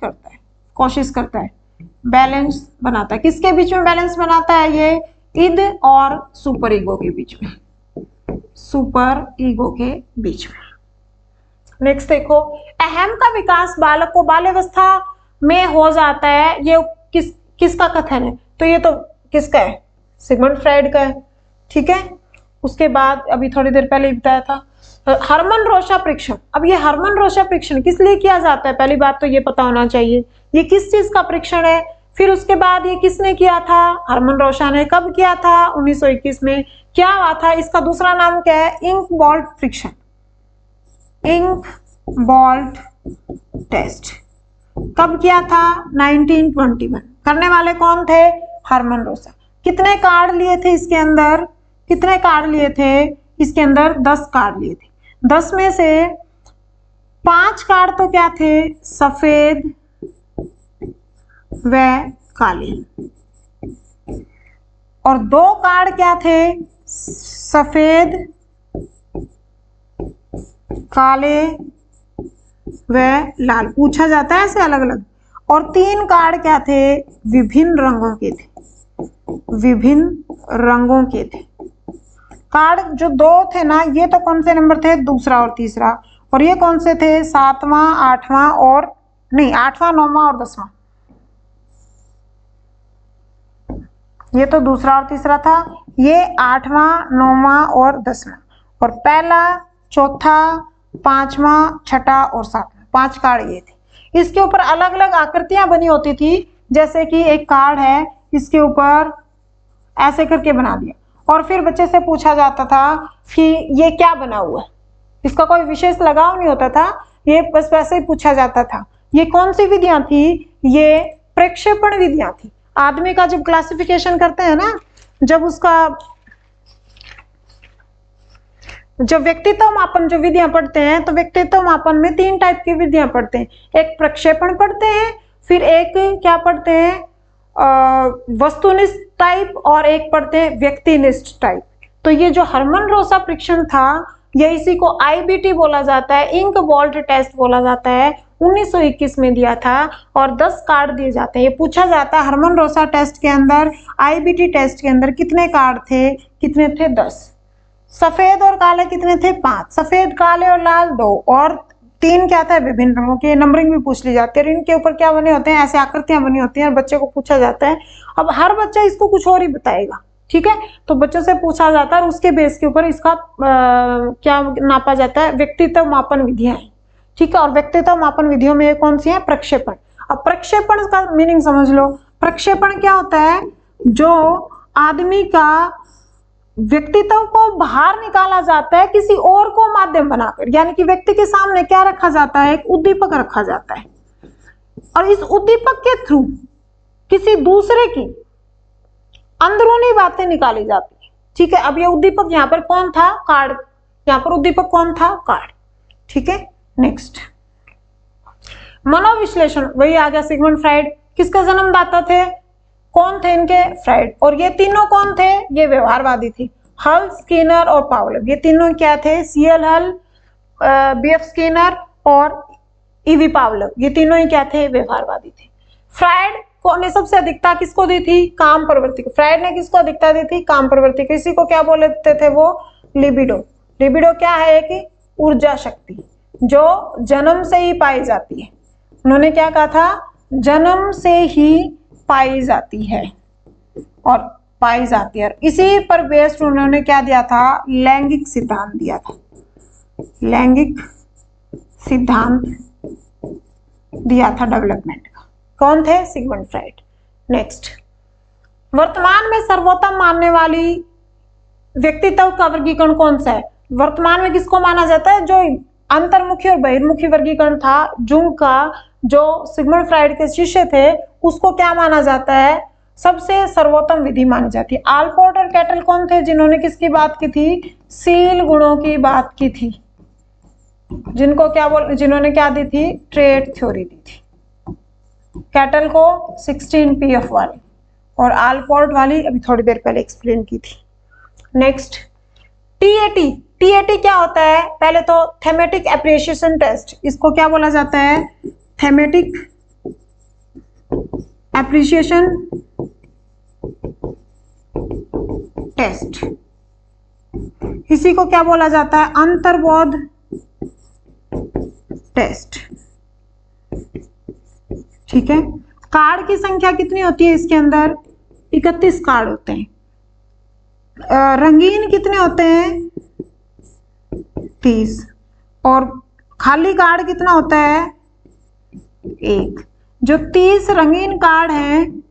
करता है, बैलेंस बनाता है। किसके बीच में बैलेंस बनाता है? ये इद और सुपर ईगो के बीच में, सुपर ईगो के बीच में। नेक्स्ट देखो, अहम का विकास बालक को बाल्यावस्था में हो जाता है, ये किसका कथन है? तो ये तो किसका है? सिगमंड फ्राइड का है। ठीक है, उसके बाद अभी थोड़ी देर पहले बताया था हरमन रोशा परीक्षण। अब ये हरमन रोशा परीक्षण किस लिए किया जाता है? पहली बात तो ये पता होना चाहिए, ये किस चीज का परीक्षण है। फिर उसके बाद ये किसने किया था? हरमन रोशा ने। कब किया था? 1921 में। क्या हुआ था? इसका दूसरा नाम क्या है? इंक बॉल्ट परीक्षण, इंक बॉल्ट टेस्ट। कब किया था? 1921। करने वाले कौन थे? हरमन रोशा। कितने कार्ड लिए थे इसके अंदर? कितने कार्ड लिए थे इसके अंदर? 10 कार्ड लिए थे। 10 में से 5 कार्ड तो क्या थे? सफेद व काले, और 2 कार्ड क्या थे? सफेद, काले व लाल। पूछा जाता है ऐसे अलग अलग। और 3 कार्ड क्या थे? विभिन्न रंगों के थे, विभिन्न रंगों के थे। कार्ड जो 2 थे ना, ये तो कौन से नंबर थे? दूसरा और तीसरा। और ये कौन से थे? 7वां, 8वां और नहीं, 8वां, 9वां और 10वां। ये तो दूसरा और तीसरा था, ये 8वां, 9वां और 10वां। और पहला, चौथा, 5वां, छठा और 7वां, 5 कार्ड ये थे। इसके ऊपर अलग अलग आकृतियां बनी होती थी, जैसे कि एक कार्ड है, इसके ऊपर ऐसे करके बना दिया, और फिर बच्चे से पूछा जाता था कि ये क्या बना हुआ है। इसका कोई विशेष लगाव नहीं होता था, ये बस वैसे ही पूछा जाता था। ये कौन सी विधियां थी? ये प्रक्षेपण विधियां थी। आदमी का जब क्लासिफिकेशन करते हैं ना, जब व्यक्तित्व मापन जो विधियां पढ़ते हैं, तो व्यक्तित्व मापन में 3 टाइप की विधियां पढ़ते हैं। एक प्रक्षेपण पढ़ते हैं, फिर एक क्या पढ़ते हैं? वस्तुनिष्ठ टाइप, और एक पढ़ते हैं व्यक्तिनिष्ठ टाइप। तो ये जो हरमन रोशा परीक्षण था, ये इसी को IBT बोला जाता है, इंक बॉल्ट टेस्ट बोला जाता है। 1921 में दिया था, और 10 कार्ड दिए जाते हैं। ये पूछा जाता है हरमन रोशा टेस्ट के अंदर, IBT टेस्ट के अंदर कितने कार्ड थे? कितने थे? 10। सफेद और काले कितने थे? 5। सफेद, काले और लाल 2, और 3 क्या था? विभिन्न रंगों की। नंबरिंग भी पूछ ली जाती है, और इनके ऊपर क्या बने होते हैं? ऐसे आकृतियां बनी होती हैं, और बच्चे को पूछा जाता है। अब हर बच्चा इसको कुछ और ही बताएगा, ठीक है, तो बच्चों से पूछा जाता है, और उसके बेस के ऊपर इसका क्या नापा जाता है? व्यक्तित्व मापन विधियां हैं, ठीक है। और व्यक्तित्व मापन विधियों में कौन सी है? प्रक्षेपण। अब प्रक्षेपण का मीनिंग समझ लो। प्रक्षेपण क्या होता है? जो आदमी का व्यक्तित्व को बाहर निकाला जाता है किसी और को माध्यम बनाकर, यानी कि व्यक्ति के सामने क्या रखा जाता है? एक उद्दीपक रखा जाता है, और इस उद्दीपक के थ्रू किसी दूसरे की अंदरूनी बातें निकाली जाती है, ठीक है। अब ये उद्दीपक यहाँ पर कौन था? कार्ड। यहाँ पर उद्दीपक कौन था? कार्ड, ठीक है। नेक्स्ट, मनोविश्लेषण, वही आ गया सिगमंड फ्राइड। किसका जन्मदाता थे? कौन थे इनके? फ्राइड। और ये तीनों कौन थे? ये व्यवहारवादी थे। हल, स्किनर और पावलोव, ये तीनों क्या थे? CL हल, BF स्किनर और EV पावलोव, ये तीनों ही क्या थे? व्यवहारवादी थे। फ्राइड ने सबसे अधिकता किसको दी थी? काम प्रवृत्ति को। फ्राइड ने किसको अधिकता दी थी? काम प्रवृत्ति को। इसी को क्या बोलते थे वो? लिबिडो। लिबिडो क्या है? कि ऊर्जा शक्ति, जो जन्म से ही पाई जाती है। उन्होंने क्या कहा था? जन्म से ही पाई जाती है, और पाई जाती है। इसी पर बेस्ड उन्होंने क्या दिया था? लैंगिक सिद्धांत दिया था। लैंगिक सिद्धांत दिया था डेवलपमेंट का। कौन थे? Sigmund Freud. नेक्स्ट, वर्तमान में सर्वोत्तम मानने वाली व्यक्तित्व का वर्गीकरण कौन सा है? वर्तमान में किसको माना जाता है? जो अंतर्मुखी और बहिर्मुखी वर्गीकरण था जुंग का, जो सिगमंड फ्राइड के शिष्य थे, उसको क्या माना जाता है? सबसे सर्वोत्तम विधि मानी जाती है। आलपोर्ट और कैटल कौन थे जिन्होंने किसकी बात की थी? सील गुणों की बात की थी। जिन्होंने क्या दी थी? ट्रेट थ्योरी दी थी। कैटल को 16 PF वाली और आलपोर्ट वाली अभी थोड़ी देर पहले एक्सप्लेन की थी। Next TAT. टीएटी क्या होता है? पहले तो थेमेटिक एप्रिसिएशन टेस्ट, इसको क्या बोला जाता है? Thematic appreciation test. इसी को क्या बोला जाता है? अंतर्बोध टेस्ट। ठीक है। कार्ड की संख्या कितनी होती है इसके अंदर? 31 कार्ड होते हैं। रंगीन कितने होते हैं? 30। और खाली कार्ड कितना होता है? 1। जो 30 रंगीन कार्ड हैं,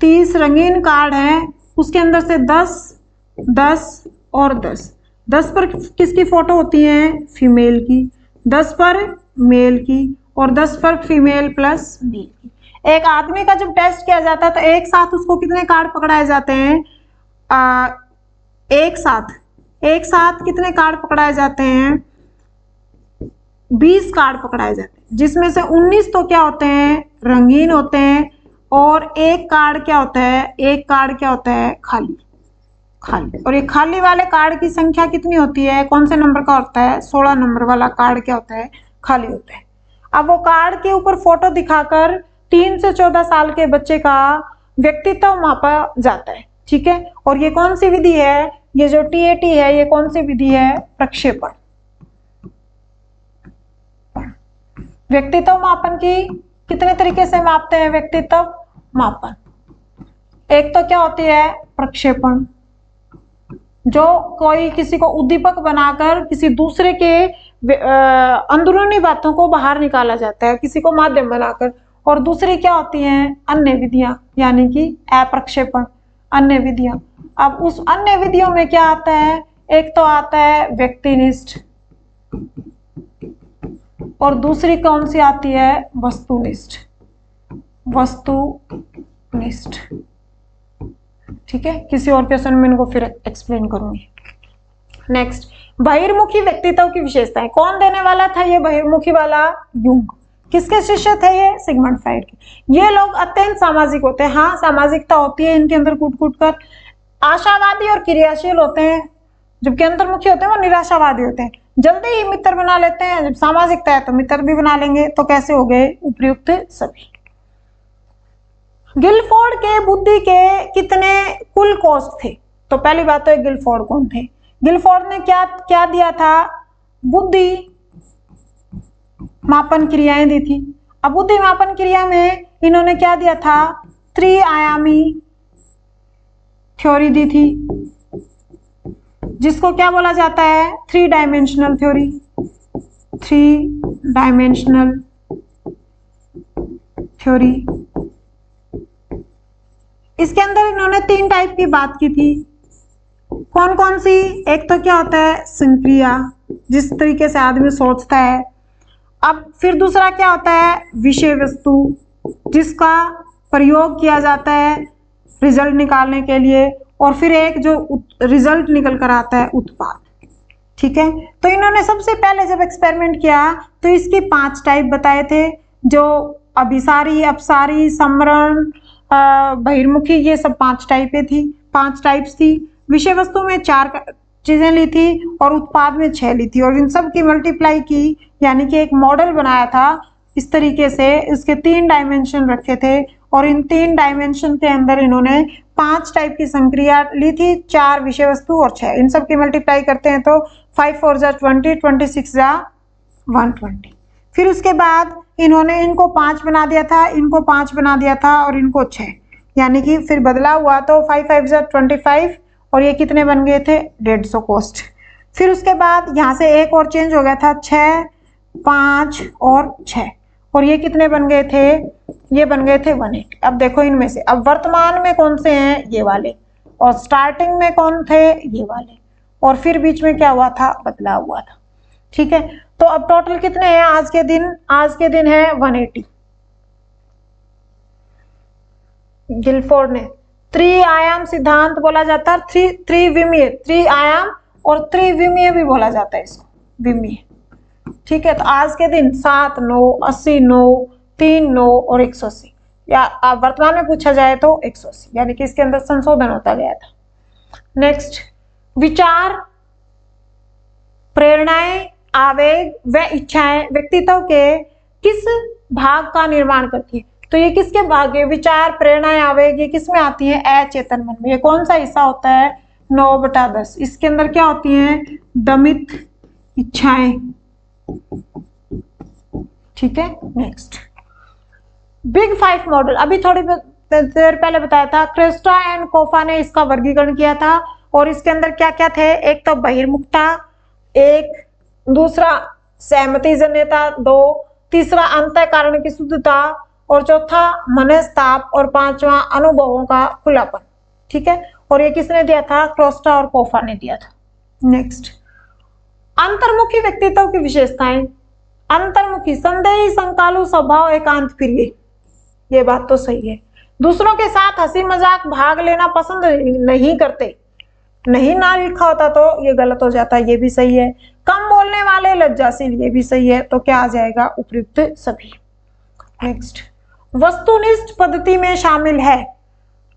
30 रंगीन कार्ड हैं, उसके अंदर से 10, 10 और 10। 10 पर किसकी फोटो होती है? फीमेल की। 10 पर मेल की और 10 पर फीमेल प्लस मेल की। एक आदमी का जब टेस्ट किया जाता है तो एक साथ उसको कितने कार्ड पकड़ाए जाते हैं? एक साथ कितने कार्ड पकड़ाए जाते हैं? 20 कार्ड पकड़ाए जाते हैं, जिसमें से 19 तो क्या होते हैं? रंगीन होते हैं। और एक कार्ड क्या होता है? खाली। और ये खाली वाले कार्ड की संख्या कितनी होती है? कौन से नंबर का होता है? 16 नंबर वाला कार्ड क्या होता है? खाली होता है। अब वो कार्ड के ऊपर फोटो दिखाकर 3 से 14 साल के बच्चे का व्यक्तित्व मापा जाता है। ठीक है। और ये कौन सी विधि है? ये जो टीएटी है, ये कौन सी विधि है? प्रक्षेपण। व्यक्तित्व मापन की कितने तरीके से मापते हैं? व्यक्तित्व मापन एक तो क्या होती है? प्रक्षेपण, जो कोई किसी को उद्दीपक बनाकर किसी दूसरे के अंदरूनी बातों को बाहर निकाला जाता है, किसी को माध्यम बनाकर। और दूसरी क्या होती हैं? अन्य विधियां, यानी कि अप्रक्षेपण, अन्य विधियां। अब उस अन्य विधियों में क्या आता है? एक तो आता है व्यक्तिनिष्ठ और दूसरी कौन सी आती है? वस्तुनिष्ठ। वस्तुनिष्ठ। ठीक है। किसी और क्वेश्चन में इनको फिर एक्सप्लेन करूंगी। नेक्स्ट, बहिर्मुखी व्यक्तित्व की विशेषताएं। कौन देने वाला था ये बहिर्मुखी वाला? युंग। किसके शिष्य थे ये? सिगमंड फ्राइड के। ये लोग अत्यंत सामाजिक होते हैं। हाँ, सामाजिकता होती है इनके अंदर कूट कूट कर। आशावादी और क्रियाशील होते हैं, जबकि अंतर्मुखी होते हैं वो निराशावादी होते हैं। जल्दी ही मित्र बना लेते हैं। जब सामाजिकता है तो मित्र भी बना लेंगे। तो कैसे हो गए? उपर्युक्त सभी। गिलफोर्ड के बुद्धि के कितने कुल कोष थे? तो पहली बात तो गिलफोर्ड कौन थे? गिलफोर्ड ने क्या दिया था? बुद्धि मापन क्रियाएं दी थी। अब बुद्धि मापन क्रिया में इन्होंने क्या दिया था? त्रिआयामी थ्योरी दी थी, जिसको क्या बोला जाता है? 3 डायमेंशनल थ्योरी। 3 dimensional theory. इसके अंदर इन्होंने 3 टाइप की बात की थी। कौन कौन सी? एक तो क्या होता है? संक्रिया, जिस तरीके से आदमी सोचता है। अब फिर दूसरा क्या होता है? विषय वस्तु, जिसका प्रयोग किया जाता है रिजल्ट निकालने के लिए। और फिर एक जो रिजल्ट निकल कर आता है, उत्पाद। ठीक है। तो इन्होंने सबसे पहले जब एक्सपेरिमेंट किया तो इसकी 5 टाइप बताए थे, जो अभिसारी, अपसारी, समरण, बहिर्मुखी, ये सब 5 टाइपें थी, 5 टाइप्स थी। विषय वस्तु में 4 चीजें ली थी और उत्पाद में 6 ली थी। और इन सब की मल्टीप्लाई की, यानी कि एक मॉडल बनाया था इस तरीके से। इसके 3 डायमेंशन रखे थे और इन 3 डायमेंशन के अंदर इन्होंने 5 टाइप की संक्रिया ली थी, 4 विषय वस्तु और 6। इन सब की मल्टीप्लाई करते हैं तो 5 4 जा 20, 26 जा 120। फिर उसके बाद इन्होंने इनको 5 बना दिया था, इनको 5 बना दिया था और इनको 6, यानी कि फिर बदला हुआ तो 5 5 जा 25 और ये कितने बन गए थे? 150 कोस्ट। फिर उसके बाद यहाँ से एक और चेंज हो गया था, 6, 5 और 6, और ये कितने बन गए थे? ये बन गए थे 180। अब देखो इनमें से अब वर्तमान में कौन से हैं? ये वाले। और स्टार्टिंग में कौन थे? ये वाले। और फिर बीच में क्या हुआ था, बदलाव हुआ था। ठीक है, तो अब टोटल कितने हैं आज के दिन? आज के दिन है 180। गिलफोर्ड ने त्रिआयाम सिद्धांत बोला जाता है, त्रिविमीय, त्रिआयाम और त्रिविमीय भी बोला जाता है इसको, विमीय। ठीक है, तो आज के दिन 7, 9, 80, 9, 3, 9 और 180, या वर्तमान में पूछा जाए तो 180, यानी कि इसके अंदर संशोधन होता गया था। नेक्स्ट, विचार, प्रेरणाएं, आवेग व इच्छाएं व्यक्तित्व के किस भाग का निर्माण करती है? तो ये किसके भाग है? विचार, प्रेरणाएं, आवेग, ये किस में आती है? अचेतन मन में। ये कौन सा हिस्सा होता है? 9/10। इसके अंदर क्या होती है? दमित इच्छाएं। ठीक है, नेक्स्ट, बिग 5 मॉडल, अभी थोड़ी देर पहले बताया था, क्रेस्टा एंड कोफा ने इसका वर्गीकरण किया था। और इसके अंदर क्या क्या थे? एक तो बहिर्मुखता, एक दूसरा सहमति जन्यता, 2 तीसरा अंतःकरण की शुद्धता, और चौथा मनस्ताप, और 5वां अनुभवों का खुलापन। ठीक है, और ये किसने दिया था? क्रेस्टा और कोफा ने दिया था। नेक्स्ट, अंतर्मुखी व्यक्तित्व की विशेषताएं। अंतर्मुखी, संदेही, संकालु स्वभाव, एकांत प्रिय। ये बात तो सही है। दूसरों के साथ हंसी मजाक भाग लेना पसंद नहीं करते, नहीं ना लिखा होता तो ये गलत हो जाता, ये भी सही है। कम बोलने वाले, लज्जाशील, ये भी सही है। तो क्या आ जाएगा? उपयुक्त सभी। नेक्स्ट, वस्तुनिष्ठ पद्धति में शामिल है।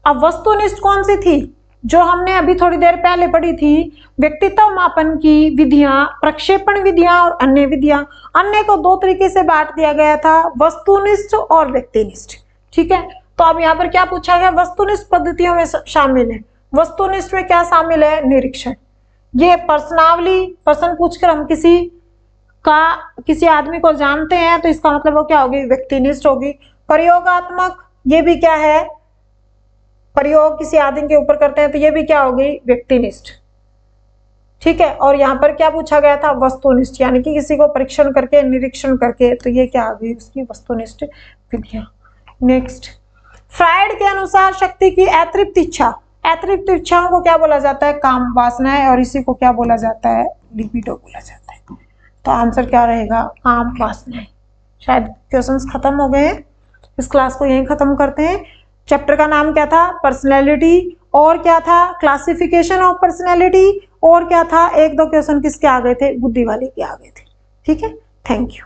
अब वस्तुनिष्ठ कौन सी थी? जो हमने अभी थोड़ी देर पहले पढ़ी थी, व्यक्तित्व मापन की विधियां, प्रक्षेपण विधियां और अन्य विधियां। अन्य को 2 तरीके से बांट दिया गया था, वस्तुनिष्ठ और व्यक्तिनिष्ठ। ठीक है, तो अब यहाँ पर क्या पूछा गया? वस्तुनिष्ठ पद्धतियों में शामिल है। वस्तुनिष्ठ में क्या शामिल है? निरीक्षण। ये प्रश्नावली, प्रश्न पूछकर हम किसी आदमी को जानते हैं, तो इसका मतलब वो क्या होगी? व्यक्तिनिष्ठ होगी। प्रयोगात्मक, ये भी क्या है? प्रयोग किसी आदमी के ऊपर करते हैं, तो ये भी क्या होगी? व्यक्तिनिष्ठ। ठीक है, और यहाँ पर क्या पूछा गया था? वस्तुनिष्ठ, यानी कि किसी को परीक्षण करके, निरीक्षण करके, तो ये क्या आ गई? उसकी वस्तुनिष्ठ विधियां। नेक्स्ट, फ्रायड के अनुसार शक्ति की अतृप्त इच्छा, अतृप्त इच्छाओं को क्या बोला जाता है? काम वासनाएं, और इसी को क्या बोला जाता है? लिबिडो बोला जाता है। तो आंसर क्या रहेगा? काम वासनाएं। शायद क्वेश्चंस खत्म हो गए हैं, इस क्लास को यहीं खत्म करते हैं। चैप्टर का नाम क्या था? पर्सनैलिटी। और क्या था? Classification of personality. और क्या था? 1-2 क्वेश्चन किसके आ गए थे? बुद्धि वाले के आ गए थे। ठीक है, थैंक यू।